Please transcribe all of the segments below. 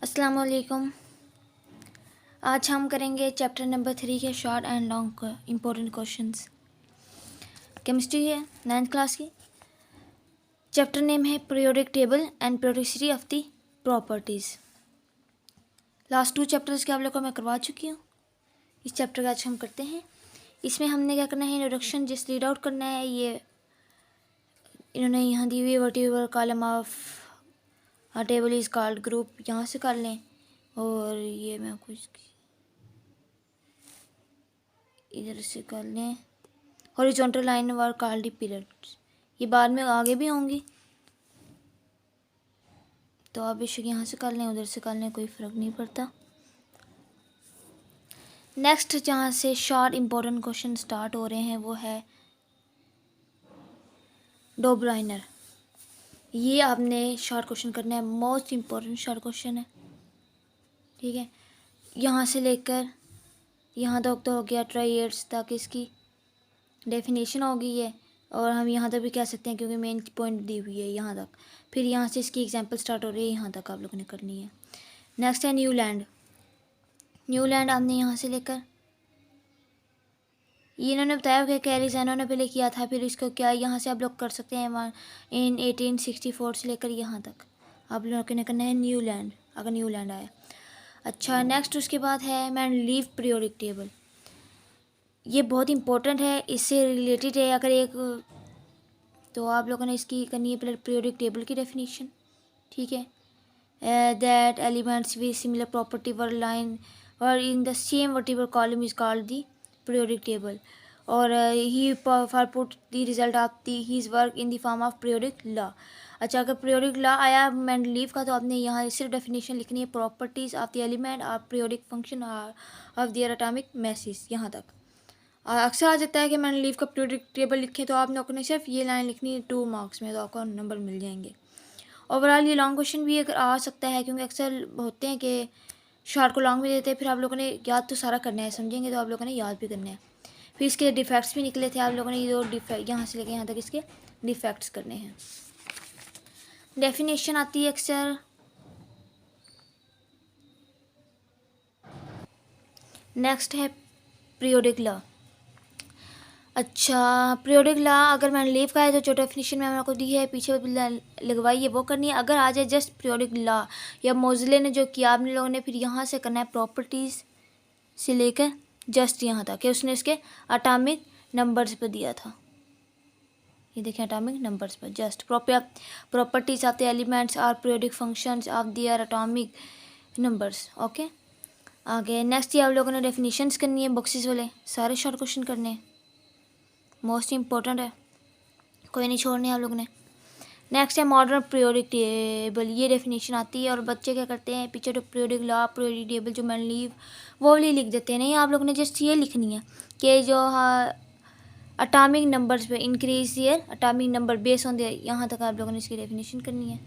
अस्सलाम वालेकुम। आज हम करेंगे चैप्टर नंबर 3 के short and long important questions. Chemistry है 9th क्लास की। चैप्टर नेम है periodic table and periodicity of the properties. Last 2 chapters के आप लोगों को मैं करवा चुकी हूँ। इस चैप्टर का आज हम करते हैं। इसमें हमने क्या करना है, इंट्रोडक्शन जस्ट रीड आउट करना है। ये इन्होंने यहाँ दी हुई whatever column of a table is called group, यहाँ से कर लें। और ये मैं कुछ इधर से कर लें। Horizontal line were called periods, ये बाद में आगे भी होंगी, तो आप बेशक यहाँ से कर लें उधर से कर लें, कोई फ़र्क नहीं पड़ता। नेक्स्ट जहाँ से शॉर्ट इम्पोर्टेंट क्वेश्चन स्टार्ट हो रहे हैं वो है डोब्राइनर। ये आपने शॉर्ट क्वेश्चन करना है, मोस्ट इम्पोर्टेंट शॉर्ट क्वेश्चन है, ठीक है। यहाँ से लेकर यहाँ तक तो हो गया ट्राइएड्स तक, इसकी डेफिनेशन होगी ये, और हम यहाँ तक भी कह सकते हैं क्योंकि मेन पॉइंट दी हुई है यहाँ तक। फिर यहाँ से इसकी एग्जांपल स्टार्ट हो रही है, यहाँ तक आप लोगों ने करनी है। नेक्स्ट है न्यू लैंड। न्यू लैंड आपने यहाँ से लेकर, ये इन्होंने बताया कि कैरिजानो ने पहले किया था, फिर इसको क्या यहाँ से आप लोग कर सकते हैं इन 1864 से लेकर यहाँ तक आप लोगों ने करना है न्यू लैंड, अगर न्यू लैंड आया। अच्छा, नेक्स्ट उसके बाद है मेंडलीव पीरियोडिक टेबल। ये बहुत इंपॉर्टेंट है, इससे रिलेटेड है। अगर एक तो आप लोगों ने इसकी करनी है पहले पीरियोडिक टेबल की डेफिनेशन, ठीक है। That elements with similar property were line और in the same whatever column is called the periodic table, और he for put the result of the his work in the form of periodic law. अच्छा, अगर periodic law आया Mendeleev का, तो आपने यहाँ सिर्फ डेफिनेशन लिखनी है, properties of the element of periodic function of their atomic message, यहाँ तक। अक्सर आ जाता है कि मैंने लीव का पीरियोडिक टेबल लिखे, तो आप लोगों ने सिर्फ ये लाइन लिखनी है 2 मार्क्स में, तो आपको नंबर मिल जाएंगे। ओवरऑल ये लॉन्ग क्वेश्चन भी अगर आ सकता है, क्योंकि अक्सर होते हैं कि शॉर्ट को लॉन्ग में देते हैं, फिर आप लोगों ने याद तो सारा करना है, समझेंगे तो आप लोगों ने याद भी करना है। फिर इसके डिफेक्ट्स भी निकले थे, आप लोगों ने ये दो डिफेक्ट यहाँ से लेके यहाँ तक इसके डिफेक्ट्स करने हैं। डेफिनेशन आती है अक्सर, नेक्स्ट है पीरियोडिक लॉ। अच्छा, पीरियोडिक लॉ अगर मैंने लीव का है तो जो डेफिनेशन में आपको दी है पीछे लगवाई है वो करनी है। अगर आ जाए जस्ट पीरियोडिक लॉ या मोज़ले ने जो किया, आपने लोगों ने फिर यहाँ से करना है प्रॉपर्टीज़ से लेकर जस्ट यहाँ तक कि उसने इसके एटॉमिक नंबर्स पर दिया था। ये देखें, एटॉमिक नंबर्स पर just properties of the elements are periodic functions of their atomic numbers. Okay, आगे नेक्स्ट ये आप लोगों ने डेफिनेशंस करनी है, बॉक्सेस वाले सारे शॉर्ट क्वेश्चन करने हैं, मोस्ट इम्पोर्टेंट है, कोई नहीं छोड़ने आप लोगों ने। नेक्स्ट है मॉडर्न पीरियोडिक टेबल। ये डेफिनेशन आती है और बच्चे क्या करते हैं, पीछे तो पीरियोडिक लॉ पीरियोडिक टेबल जो मेंडलीव वो वाली लिख देते हैं। नहीं, आप लोगों ने जस्ट ये लिखनी है कि जो एटॉमिक नंबर्स पे increase their atomic number base on their, यहाँ तक आप लोगों ने इसकी डेफिनेशन करनी है,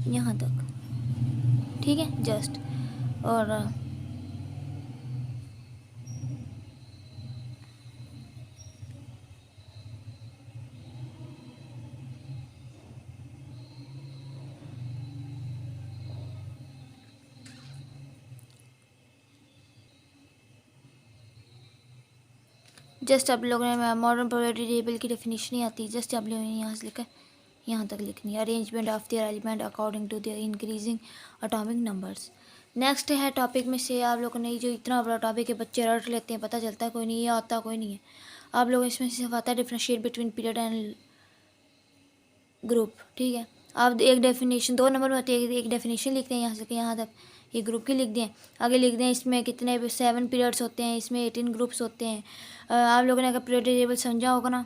यहाँ तक, ठीक है जस्ट। और जस्ट आप लोगों ने मॉडर्न पीरियोडिक टेबल की डेफिनेशन ही आती है, जस्ट आप लोगों ने यहाँ से लेकर यहाँ तक लिखनी है, arrangement of their element according to their increasing atomic numbers. Next है टॉपिक में से आप लोगों ने जो इतना बड़ा टॉपिक है बच्चे रट लेते हैं, पता चलता कोई नहीं है, आता कोई नहीं है। आप लोग इसमें सिर्फ आता है differentiate between period and group, ठीक है। आप एक डेफिनेशन 2 नंबर में होती है, एक डेफिनेशन लिखते हैं यहाँ से यहाँ तक, ये ग्रुप की लिख दें, आगे लिख दें इसमें कितने 7 पीरियड्स होते हैं, इसमें 18 ग्रुप्स होते हैं। आप लोगों ने अगर पीरियोडिक टेबल समझा होगा ना,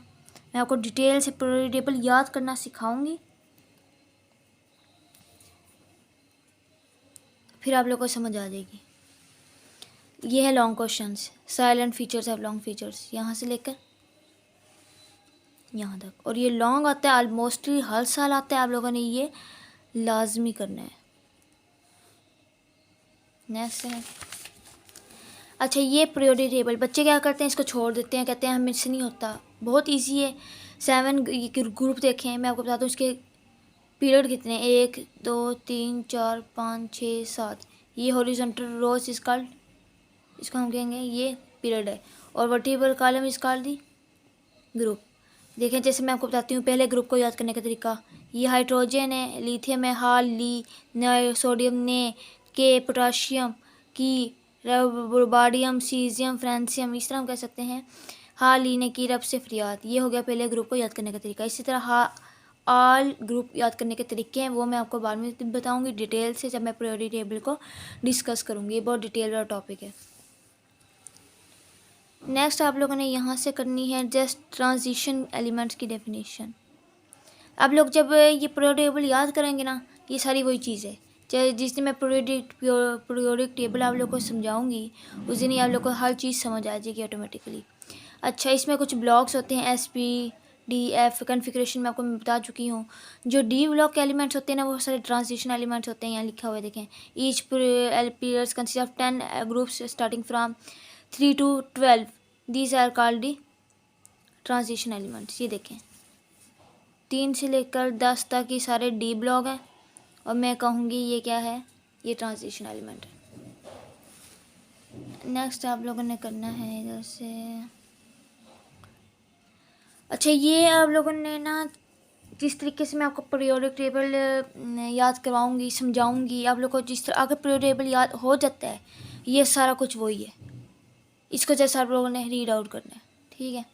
मैं आपको डिटेल से पीरियोडिक टेबल याद करना सिखाऊंगी, फिर आप लोग को समझ आ जाएगी। ये है long questions, salient features of long features, यहाँ से लेकर यहाँ तक, और ये लॉन्ग आता है ऑलमोस्टली हर साल आता है, आप लोगों ने ये लाजमी करना है। नेक्स्ट है, अच्छा ये पीरियोडिक टेबल बच्चे क्या करते हैं, इसको छोड़ देते हैं, कहते हैं हमें से नहीं होता। बहुत इजी है, 7 ग्रुप देखें, मैं आपको बता दूँ इसके पीरियड कितने, 1 2 3 4 5 6 7, ये हॉरिजॉन्टल रोज इज कॉल्ड, इसको हम कहेंगे ये पीरियड है। और vertical column is called the group. देखें जैसे मैं आपको बताती हूँ पहले ग्रुप को याद करने का तरीका, ये हाइड्रोजन है, लिथियम है, हाल ली, न सोडियम ने, के पोटाशियम की, बाडियम सीजियम फ्रांसियम, इस तरह हम कह सकते हैं। हाल ली ने की, रब से फरियाद, ये हो गया पहले ग्रुप को याद करने का तरीका। इसी तरह ऑल ग्रुप याद करने के तरीके हैं, वो मैं आपको बाद में बताऊंगी डिटेल से जब मैं पीरियोडिक टेबल को डिस्कस करूंगी। ये बहुत डिटेल वाला टॉपिक है। नेक्स्ट आप लोगों ने यहाँ से करनी है जस्ट ट्रांजिशन एलिमेंट्स की डेफिनेशन। आप लोग जब ये पीरियोडिक टेबल याद करेंगे ना, ये सारी वही चीज़ है। चाहे जिस दिन मैं पीरियोडिक टेबल आप लोग को समझाऊंगी उस दिन ही आप लोग को हर चीज़ समझ आ जाएगी ऑटोमेटिकली। अच्छा, इसमें कुछ ब्लॉक्स होते हैं, SP, D, F कन्फिग्रेशन मैं आपको बता चुकी हूँ। जो डी ब्लॉक के एलिमेंट्स होते हैं ना, वो सारे ट्रांजिशन एलिमेंट्स होते हैं, यहाँ लिखा हुआ है देखें। Each periods consist of 10 groups starting from 3 to 12, these are called the transition elements. ये देखें 3 से लेकर 10 तक ये सारे डी ब्लॉक हैं, और मैं कहूँगी ये क्या है, ये ट्रांजिशन एलिमेंट है। नेक्स्ट आप लोगों ने करना है इधर से। अच्छा, ये आप लोगों ने ना जिस तरीके से मैं आपको पीरियोडिक टेबल याद करवाऊंगी, समझाऊंगी, आप लोग को जिस तरह अगर पीरियोडिक टेबल याद हो जाता है, ये सारा कुछ वही है। इसको जैसे आप लोगों ने रीड आउट करना है, ठीक है।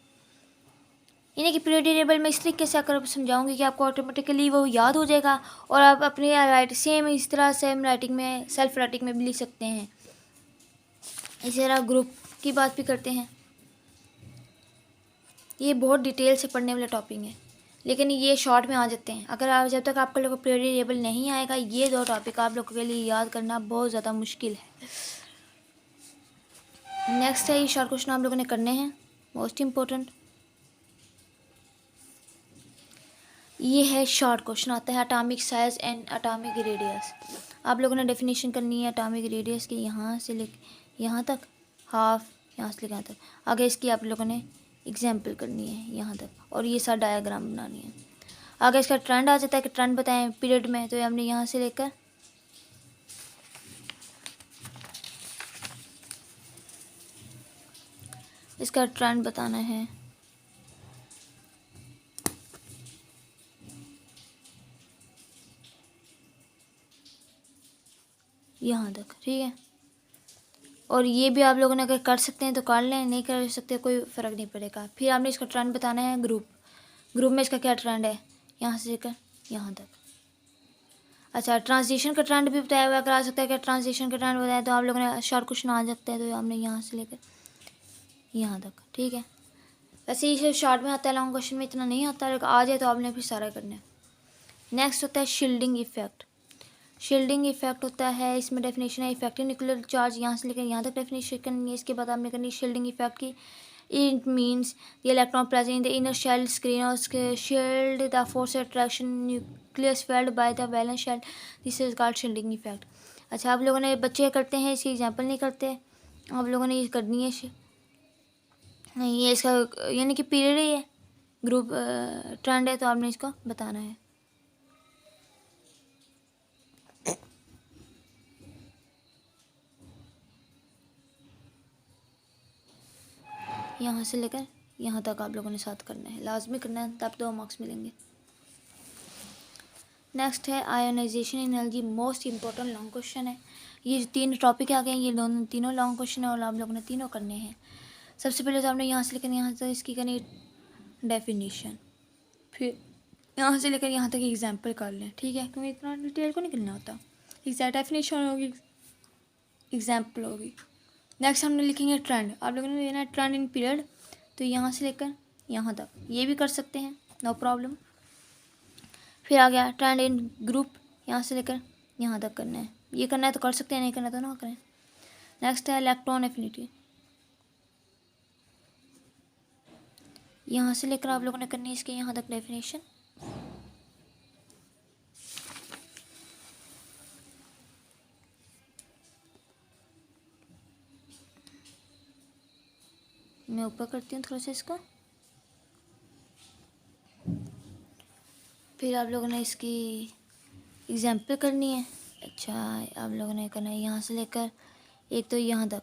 यानी कि पीरियोडिक टेबल में इस तरीके से आकर समझाऊंगी कि आपको ऑटोमेटिकली वो याद हो जाएगा, और आप अपनी सेम इस तरह सेम राइटिंग में, सेल्फ राइटिंग में भी लिख सकते हैं। इसी तरह ग्रुप की बात भी करते हैं। ये बहुत डिटेल से पढ़ने वाला टॉपिक है, लेकिन ये शॉर्ट में आ जाते हैं। अगर आप जब तक आपका लोग पीरियोडिक टेबल नहीं आएगा, ये 2 टॉपिक आप लोगों के लिए याद करना बहुत ज़्यादा मुश्किल है। नेक्स्ट है, ये शॉर्ट क्वेश्चन आप लोगों ने करने हैं, मोस्ट इम्पोर्टेंट। ये है शॉर्ट क्वेश्चन, आता है atomic size and atomic radius. आप लोगों ने डेफिनेशन करनी है एटॉमिक रेडियस की, यहाँ से लेकर यहाँ तक, हाफ यहाँ से लेकर यहाँ तक। आगे इसकी आप लोगों ने एग्जाम्पल करनी है यहाँ तक, और ये सारा डायग्राम बनानी है। आगे इसका ट्रेंड आ जाता है कि ट्रेंड बताएं पीरियड में, तो हमने यहाँ से लेकर इसका ट्रेंड बताना है। यहाँ तक, ठीक है। और ये भी आप लोगों ने अगर कर सकते हैं तो कर लें, नहीं कर सकते कोई फ़र्क नहीं पड़ेगा। फिर आपने इसका ट्रेंड बताना है ग्रुप में इसका क्या ट्रेंड है, यहाँ से लेकर यहाँ तक। अच्छा, ट्रांजिशन का ट्रेंड भी बताया हुआ, अगर आ सकता है कि ट्रांजिशन का ट्रेंड बताया तो आप लोगों ने शॉर्ट क्वेश्चन आ सकता है, तो आपने यहाँ से लेकर यहाँ तक, ठीक है। वैसे इसे शॉर्ट में आता है, लॉन्ग क्वेश्चन में इतना नहीं आता, लेकिन आ जाए तो आपने फिर सारा करना है। नेक्स्ट होता है शील्डिंग इफेक्ट। शील्डिंग इफेक्ट होता है, इसमें डेफिनेशन है इफेक्टिव न्यूक्लियर चार्ज, यहाँ से लेकर यहाँ तक डेफिनेशन करनी है। इसके बाद आपने करनी है शील्डिंग इफेक्ट की। It means the electron present in the inner shell screen और shield the force attraction nucleus felt by the valence shell, this is called shielding effect. अच्छा, आप लोगों ने बच्चे करते हैं, इसकी एग्जाम्पल नहीं करते, आप लोगों ने ये करनी है। नहीं, ये इसका यानी कि पीरियड ही है, ग्रुप ट्रेंड है, तो आपने इसको बताना है। यहाँ से लेकर यहाँ तक आप लोगों ने साथ करना है, लाजमी करना है, तब 2 मार्क्स मिलेंगे। नेक्स्ट है ionization energy, most important long question है। ये जो 3 टॉपिक आ गए हैं, ये तीनों लॉन्ग क्वेश्चन है, और आप लोगों ने तीनों करने हैं। सबसे पहले तो आपने यहाँ से लेकर यहाँ तक इसकी करनी डेफिनेशन, फिर यहाँ से लेकर यहाँ तक एग्जाम्पल कर लें, ठीक है, क्योंकि इतना डिटेल को नहीं करना होता। एग्जैक्ट डेफिनेशन होगी, एग्जाम्पल होगी। नेक्स्ट हमने लिखेंगे ट्रेंड, आप लोगों ने लेना है ट्रेंड इन पीरियड, तो यहाँ से लेकर यहाँ तक ये भी कर सकते हैं, नो प्रॉब्लम। फिर आ गया ट्रेंड इन ग्रुप, यहाँ से लेकर यहाँ तक करना है, ये करना है तो कर सकते हैं, नहीं करना तो ना करें। नेक्स्ट है इलेक्ट्रॉन एफिनिटी, यहाँ से लेकर आप लोगों ने करनी है इसके यहाँ तक डेफिनेशन। मैं ऊपर करती हूँ थोड़ा सा इसको। फिर आप लोगों ने इसकी एग्जाम्पल करनी है। अच्छा, आप लोगों ने करना है यहाँ से लेकर एक तो यहाँ तक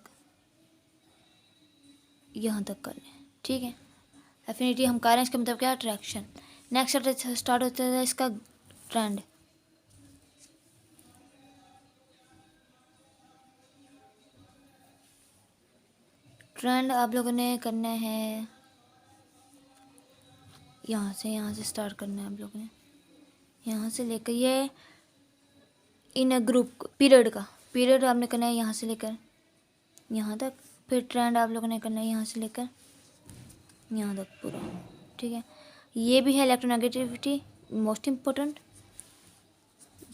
करना है, ठीक है। एफिनिटी हम कर रहे हैं, इसका मतलब क्या, अट्रैक्शन। नेक्स्ट स्टार्ट होता है इसका ट्रेंड। ट्रेंड आप लोगों ने करना है यहाँ से स्टार्ट करना है आप लोगों ने, यहाँ से लेकर ये इन ग्रुप पीरियड आपने करना है यहाँ से लेकर यहाँ तक। फिर ट्रेंड आप लोगों ने करना है यहाँ से लेकर यहाँ तक पूरा, ठीक है। ये भी है इलेक्ट्रोनेगेटिविटी मोस्ट इम्पोर्टेंट,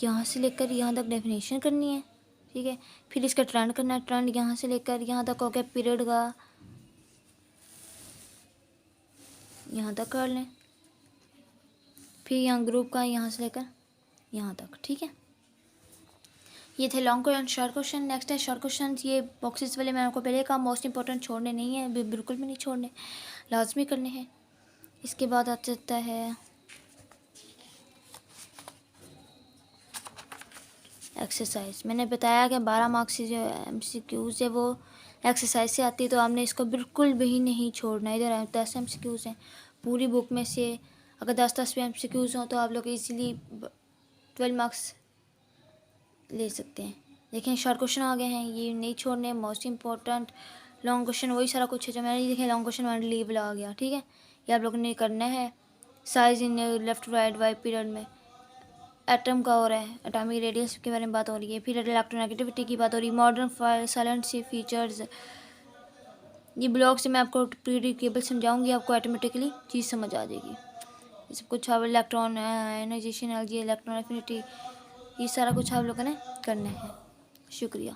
यहाँ से लेकर यहाँ तक डेफिनेशन करनी है, ठीक है। फिर इसका ट्रेंड करना है, ट्रेंड यहाँ से लेकर यहाँ तक हो गया, पीरियड का यहाँ तक कर लें। फिर यहाँ ग्रुप का यहाँ से लेकर यहाँ तक, ठीक है। ये थे long question, short question. Next है शॉर्ट क्वेश्चन। ये बॉक्सेस वाले मैंने आपको पहले कहा मोस्ट इंपॉर्टेंट छोड़ने नहीं है, बिल्कुल भी नहीं छोड़ने, लाजमी करने हैं। इसके बाद आ जाता है एक्सरसाइज। मैंने बताया कि 12 मार्क्स से जो MCQs है वो एक्सरसाइज से आती है, तो आपने इसको बिल्कुल भी नहीं छोड़ना। इधर 10 MCQs हैं पूरी बुक में से, अगर 10-10 भी MCQs हों तो आप लोग इजीली 12 मार्क्स ले सकते हैं। देखें शॉर्ट क्वेश्चन आ गए हैं, ये नहीं छोड़ने, मोस्ट इंपॉर्टेंट। लॉन्ग क्वेश्चन वही सारा कुछ है जो मैंने देखे, लॉन्ग क्वेश्चन मैंने लीव आ गया, ठीक है। ये आप लोगों ने करना है। Size in left right why period में एटम का हो रहा है, एटॉमिक रेडियस के बारे में बात हो रही है। फिर इलेक्ट्रोनेगेटिविटी की बात हो रही है, मॉडर्न साइलेंट सी फीचर्स। ये ब्लॉग से मैं आपको प्रीडिकेबल समझाऊंगी, आपको ऑटोमेटिकली चीज़ समझ आ जाएगी। ये सब कुछ अब इलेक्ट्रॉन एनाइजेशन, एलजी, इलेक्ट्रॉन एफिनिटी, ये सारा कुछ आप लोगों ने करना है। शुक्रिया।